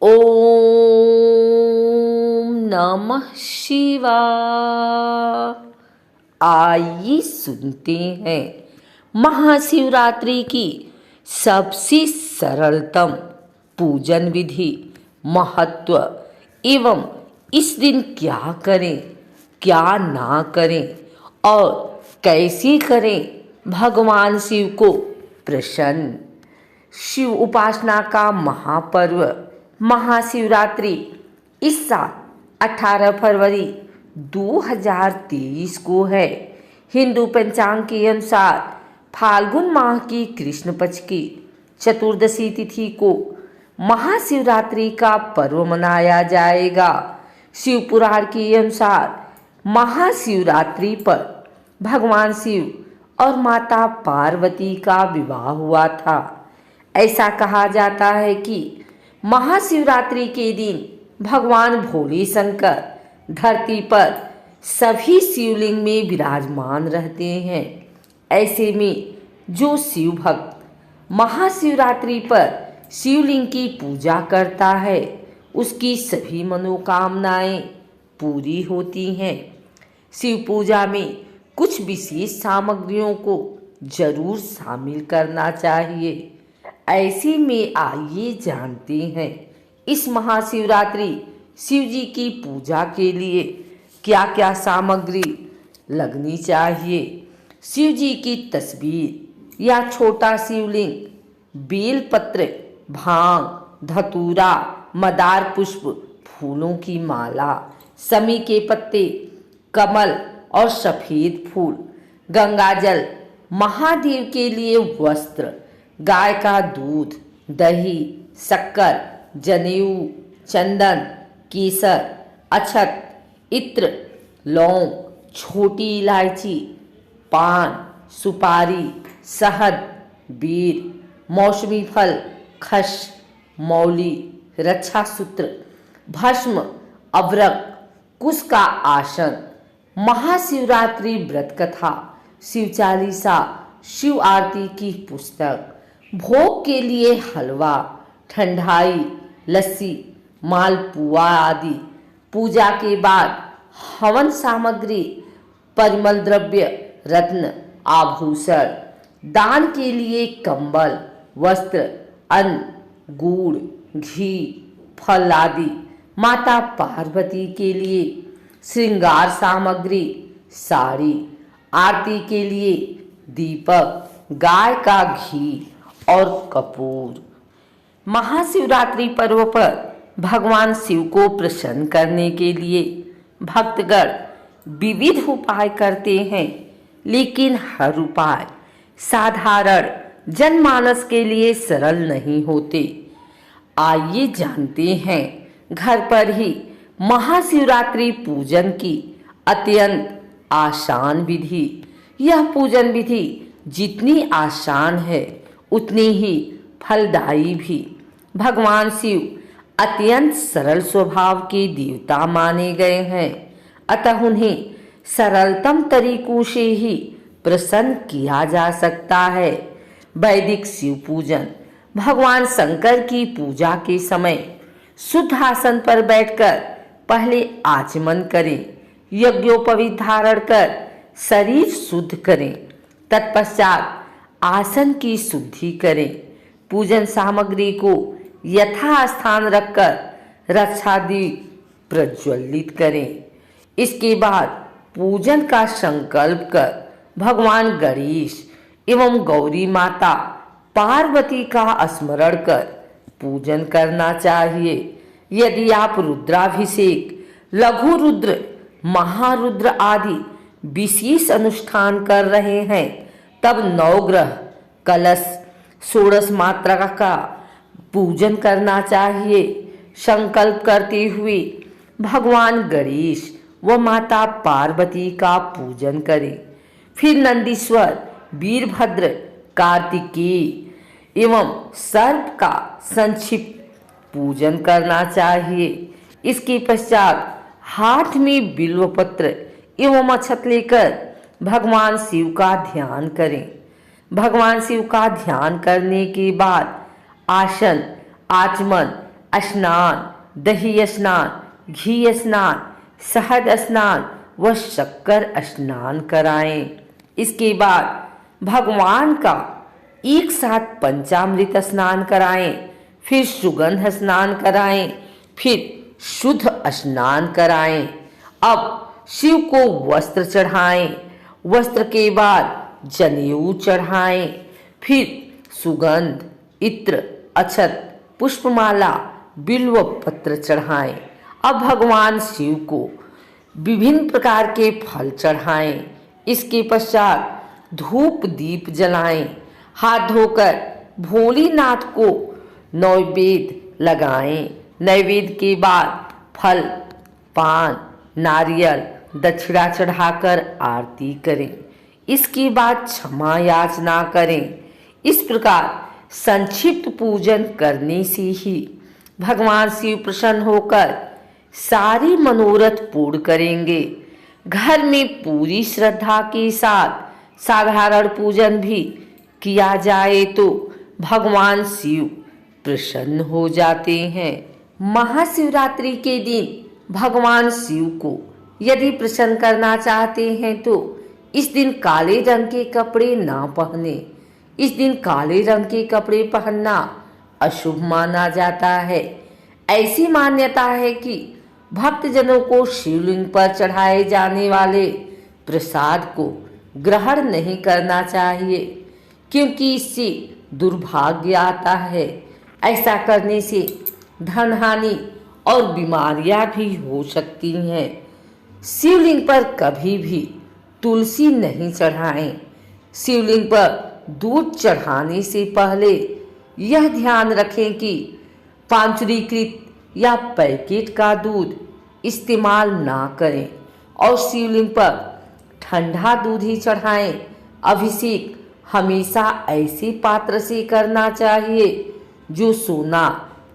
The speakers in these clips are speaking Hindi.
ओम नमः शिवाय। आइए सुनते हैं महाशिवरात्रि की सबसे सरलतम पूजन विधि, महत्व एवं इस दिन क्या करें क्या ना करें और कैसे करें भगवान शिव को प्रसन्न। शिव उपासना का महापर्व महाशिवरात्रि इस साल 18 फरवरी 2023 को है। हिंदू पंचांग के अनुसार फाल्गुन माह की कृष्ण पक्ष की चतुर्दशी तिथि को महाशिवरात्रि का पर्व मनाया जाएगा। शिव पुराण के अनुसार महाशिवरात्रि पर भगवान शिव और माता पार्वती का विवाह हुआ था। ऐसा कहा जाता है कि महाशिवरात्रि के दिन भगवान भोले शंकर धरती पर सभी शिवलिंग में विराजमान रहते हैं। ऐसे में जो शिव भक्त महाशिवरात्रि पर शिवलिंग की पूजा करता है उसकी सभी मनोकामनाएं पूरी होती हैं। शिव पूजा में कुछ विशेष सामग्रियों को जरूर शामिल करना चाहिए। ऐसे में आइए जानते हैं इस महाशिवरात्रि शिव जी की पूजा के लिए क्या क्या सामग्री लगनी चाहिए। शिव जी की तस्वीर या छोटा शिवलिंग, बेलपत्र, भांग, धतूरा, मदार पुष्प, फूलों की माला, समी के पत्ते, कमल और सफेद फूल, गंगाजल, महादेव के लिए वस्त्र, गाय का दूध, दही, शक्कर, जनेऊ, चंदन, केसर, अक्षत, इत्र, लौंग, छोटी इलायची, पान, सुपारी, शहद, बेर, मौसमी फल, खस, मौली, रक्षा सूत्र, भस्म, अभ्रक, कुश का आसन, महाशिवरात्रि व्रत कथा, शिव चालीसा, शिव आरती की पुस्तक, भोग के लिए हलवा, ठंडाई, लस्सी, मालपुआ आदि, पूजा के बाद हवन सामग्री, परिमल द्रव्य, रत्न, आभूषण, दान के लिए कंबल, वस्त्र, अन्न, गुड़, घी, फल आदि, माता पार्वती के लिए श्रृंगार सामग्री, साड़ी, आरती के लिए दीपक, गाय का घी और कपूर। महाशिवरात्रि पर्व पर भगवान शिव को प्रसन्न करने के लिए भक्तगण विविध उपाय करते हैं, लेकिन हर उपाय साधारण जनमानस के लिए सरल नहीं होते। आइए जानते हैं घर पर ही महाशिवरात्रि पूजन की अत्यंत आसान विधि। यह पूजन विधि जितनी आसान है उतनी ही फलदायी भी। भगवान शिव अत्यंत सरल स्वभाव के देवता माने गए हैं, अतः उन्हें सरलतम तरीकों से ही प्रसन्न किया जा सकता है। वैदिक शिव पूजन। भगवान शंकर की पूजा के समय शुद्ध आसन पर बैठकर पहले आचमन करें, यज्ञोपवीत धारण कर शरीर शुद्ध करें, तत्पश्चात आसन की शुद्धि करें। पूजन सामग्री को यथास्थान रखकर रक्षादीप प्रज्वलित करें। इसके बाद पूजन का संकल्प कर भगवान गणेश एवं गौरी माता पार्वती का स्मरण कर पूजन करना चाहिए। यदि आप रुद्राभिषेक, लघु रुद्र, महारुद्र आदि विशेष अनुष्ठान कर रहे हैं तब नवग्रह कलश 16 मात्रा का पूजन करना चाहिए। संकल्प करते हुए भगवान गणेश व माता पार्वती का पूजन करें। फिर नंदीश्वर, वीरभद्र, कार्तिकेय एवं सर्प का संक्षिप्त पूजन करना चाहिए। इसके पश्चात हाथ में बिल्वपत्र एवं अक्षत लेकर भगवान शिव का ध्यान करें। भगवान शिव का ध्यान करने के बाद आसन, आचमन स्नान, दही स्नान, घी स्नान, शहद स्नान व शक्कर स्नान कराएं। इसके बाद भगवान का एक साथ पंचामृत स्नान कराएं, फिर सुगंध स्नान कराएं, फिर शुद्ध स्नान कराएं। अब शिव को वस्त्र चढ़ाएं, वस्त्र के बाद जनेऊ चढ़ाएं, फिर सुगंध, इत्र, अक्षत, पुष्पमाला, बिल्व पत्र चढ़ाएं। अब भगवान शिव को विभिन्न प्रकार के फल चढ़ाएं। इसके पश्चात धूप दीप जलाएं। हाथ धोकर भोलेनाथ को नैवेद्य लगाएं। नैवेद्य के बाद फल, पान, नारियल, दक्षिणा चढ़ाकर आरती करें। इसके बाद क्षमा याचना करें। इस प्रकार संक्षिप्त पूजन करने से ही भगवान शिव प्रसन्न होकर सारी मनोरथ पूर्ण करेंगे। घर में पूरी श्रद्धा के साथ साधारण पूजन भी किया जाए तो भगवान शिव प्रसन्न हो जाते हैं। महाशिवरात्रि के दिन भगवान शिव को यदि प्रसन्न करना चाहते हैं तो इस दिन काले रंग के कपड़े ना पहने। इस दिन काले रंग के कपड़े पहनना अशुभ माना जाता है। ऐसी मान्यता है कि भक्तजनों को शिवलिंग पर चढ़ाए जाने वाले प्रसाद को ग्रहण नहीं करना चाहिए, क्योंकि इससे दुर्भाग्य आता है। ऐसा करने से धन हानि और बीमारियां भी हो सकती हैं। शिवलिंग पर कभी भी तुलसी नहीं चढ़ाएं। शिवलिंग पर दूध चढ़ाने से पहले यह ध्यान रखें कि पांचुरीकृत या पैकेट का दूध इस्तेमाल ना करें और शिवलिंग पर ठंडा दूध ही चढ़ाएं। अभिषेक हमेशा ऐसे पात्र से करना चाहिए जो सोना,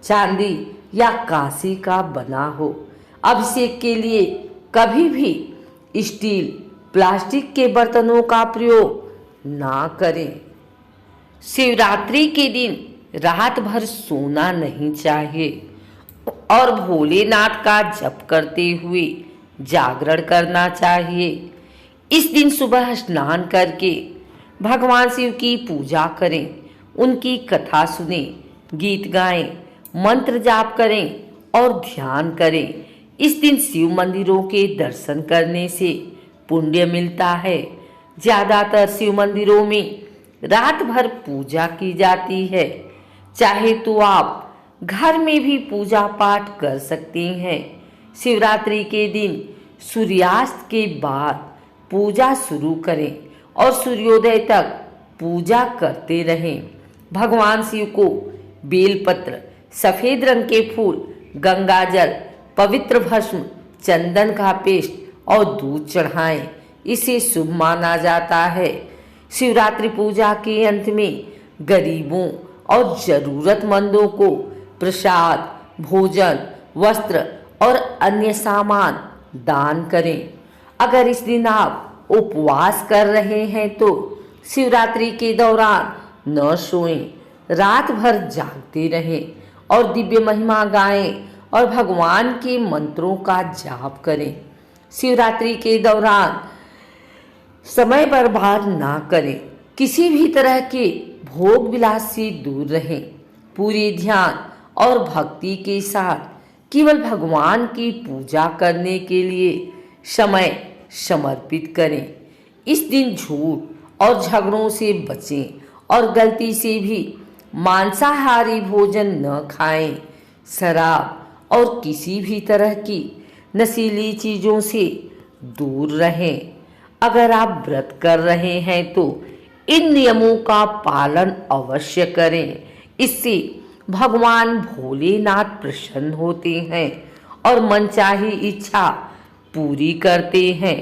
चांदी या कांसे का बना हो। अभिषेक के लिए कभी भी स्टील, प्लास्टिक के बर्तनों का प्रयोग ना करें। शिवरात्रि के दिन रात भर सोना नहीं चाहिए और भोलेनाथ का जप करते हुए जागरण करना चाहिए। इस दिन सुबह स्नान करके भगवान शिव की पूजा करें, उनकी कथा सुनें, गीत गाएं, मंत्र जाप करें और ध्यान करें। इस दिन शिव मंदिरों के दर्शन करने से पुण्य मिलता है। ज्यादातर शिव मंदिरों में रात भर पूजा की जाती है। चाहे तो आप घर में भी पूजा पाठ कर सकते हैं। शिवरात्रि के दिन सूर्यास्त के बाद पूजा शुरू करें और सूर्योदय तक पूजा करते रहें। भगवान शिव को बेलपत्र, सफेद रंग के फूल, गंगाजल, पवित्र भस्म, चंदन का पेस्ट और दूध चढ़ाएं। इसे शुभ माना जाता है। शिवरात्रि पूजा के अंत में गरीबों और जरूरतमंदों को प्रसाद, भोजन, वस्त्र और अन्य सामान दान करें। अगर इस दिन आप उपवास कर रहे हैं तो शिवरात्रि के दौरान न सोएं, रात भर जागते रहें और दिव्य महिमा गाएं और भगवान के मंत्रों का जाप करें। शिवरात्रि के दौरान समय बर्बाद ना करें। किसी भी तरह के भोग विलास से दूर रहें। पूरे ध्यान और भक्ति के साथ केवल भगवान की पूजा करने के लिए समय समर्पित करें। इस दिन झूठ और झगड़ों से बचें और गलती से भी मांसाहारी भोजन न खाएं। शराब और किसी भी तरह की नशीली चीज़ों से दूर रहें। अगर आप व्रत कर रहे हैं तो इन नियमों का पालन अवश्य करें। इससे भगवान भोलेनाथ प्रसन्न होते हैं और मनचाही इच्छा पूरी करते हैं।